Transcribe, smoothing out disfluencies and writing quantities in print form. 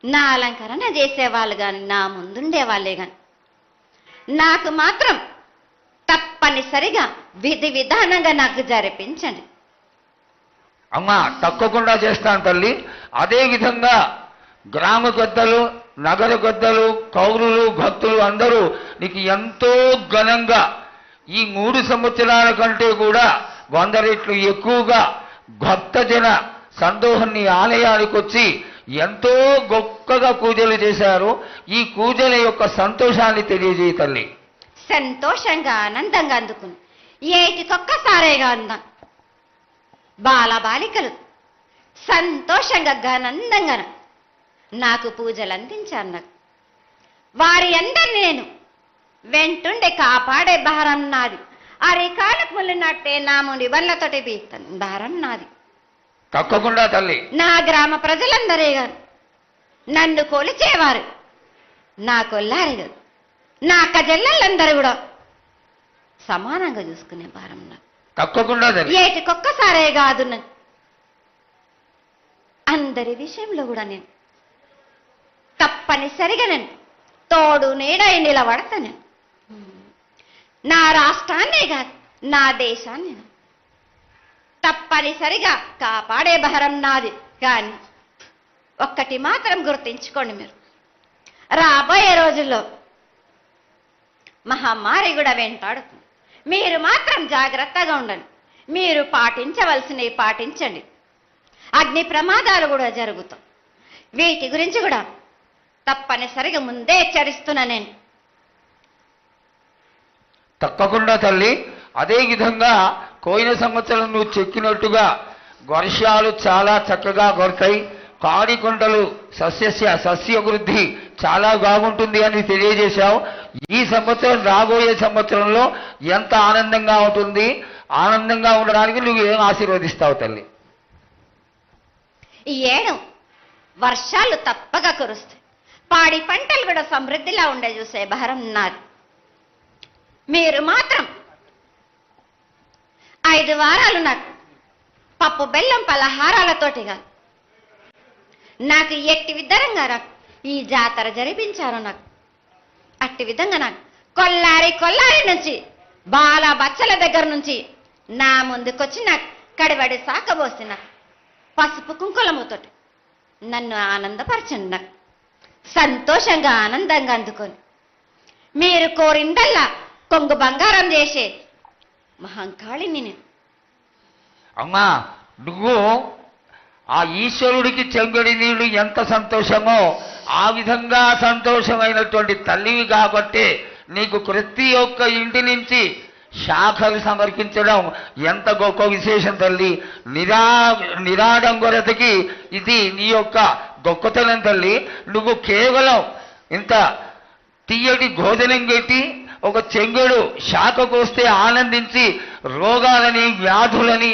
నా అలంకరణ చేసేవాళ్ళు కానీ నా ముందుండే వాళ్ళే కానీ నాకు మాత్రం తప్పనిసరిగా విధి విధానంగా నాకు జరిపించండి. అమ్మా తప్పకుండా చేస్తాను తల్లి. అదే విధంగా గ్రామ పెద్దలు, నగర పెద్దలు, కౌరులు, భక్తులు అందరూ నీకు ఎంతో ఘనంగా ఈ 3 సంవత్సరాల కంటే కూడా 100 రెట్లు ఎక్కువగా భక్తజన సందోహాన్ని ఆలయానికి వచ్చి ఎంతో గొప్పగా పూజలు చేశారు. ఈ పూజల యొక్క సంతోషాన్ని తెలియజేయ తల్లి. సంతోషంగా ఆనందంగా అందుకుని ఏటికొక్కసారేగా అందాం. బాలబాలికలు సంతోషంగా ఆనందంగా నాకు పూజలు అందించారు. నాకు వారి అందరినీ నేను వెంటుండే కాపాడే భారం నాది. అరికాలకు ముళ్ళినట్టే నాముడి వల్లతోటి బీక్తాను భారం నాది. తప్పకుండా తల్లి. నా గ్రామ ప్రజలందరే గారు నన్ను కొలిచేవారు, నా కొల్లారి గారు నా కజల్లలందరూ కూడా సమానంగా చూసుకునే భారం నాకు. తప్పకుండా తల్లి. ఏటికొక్కసారే కాదు, అందరి విషయంలో కూడా నేను తప్పనిసరిగా నేను తోడు నీడై నిలబడతాను. నా రాష్ట్రాన్నే కాదు నా దేశాన్ని తప్పనిసరిగా కాపాడే భారం నాది. కానీ ఒక్కటి మాత్రం గుర్తించుకోండి, మీరు రాబోయే రోజుల్లో మహమ్మారి కూడా వెంటాడుతుంది. మీరు మాత్రం జాగ్రత్తగా ఉండండి. మీరు పాటించవలసినవి పాటించండి. అగ్ని ప్రమాదాలు కూడా జరుగుతాయి. వీటి గురించి కూడా తప్పనిసరిగా ముందే హెచ్చరిస్తున్నా నేను. తప్పకుండా తల్లి. అదే విధంగా పోయిన సంవత్సరం నువ్వు చెక్కినట్టుగా వర్షాలు చాలా చక్కగా కొడతాయి. కాడికొండలు సస్యవృద్ధి చాలా బాగుంటుంది అని తెలియజేశావు. ఈ సంవత్సరం రాబోయే సంవత్సరంలో ఎంత ఆనందంగా ఉంటుంది, ఆనందంగా ఉండడానికి నువ్వు ఏం ఆశీర్వదిస్తావు తల్లి? ఈ ఏడు వర్షాలు తప్పగా కురుస్తాయి. పాడి పంటలు కూడా సమృద్ధిలా ఉండే చూసే భారం నాది. మీరు మాత్రం 5 వారాలు నాకు పప్పు బెల్లం పలహారాలతోటిగా నాకు ఎట్టి విధంగా ఈ జాతర జరిపించారు. నాకు అట్టి విధంగా నాకు కొల్లారి నుంచి బాల బచ్చల దగ్గర నుంచి నా ముందుకొచ్చి నాకు కడివడి సాకబోసి నాకు పసుపు కుంకులముతోటి నన్ను ఆనందపరచండి. నాకు సంతోషంగా ఆనందంగా అందుకొని మీరు కోరిందల్లా కొంగు బంగారం చేసే మహంకాళిని నేను. అమ్మా నువ్వు ఆ ఈశ్వరుడికి చెంగడి నీళ్లు ఎంత సంతోషమో ఆ విధంగా సంతోషమైనటువంటి తల్లివి కాబట్టి నీకు ప్రతి ఒక్క ఇంటి నుంచి శాఖలు సమర్పించడం ఎంత గొప్ప విశేషం తల్లి. నిరాడంబరతకి ఇది నీ యొక్క గొప్పతనం తల్లి. నువ్వు కేవలం ఇంత తీయటి భోజనం పెట్టి ఒక చెంగుడు శాఖకు వస్తే ఆనందించి రోగాలని వ్యాధులని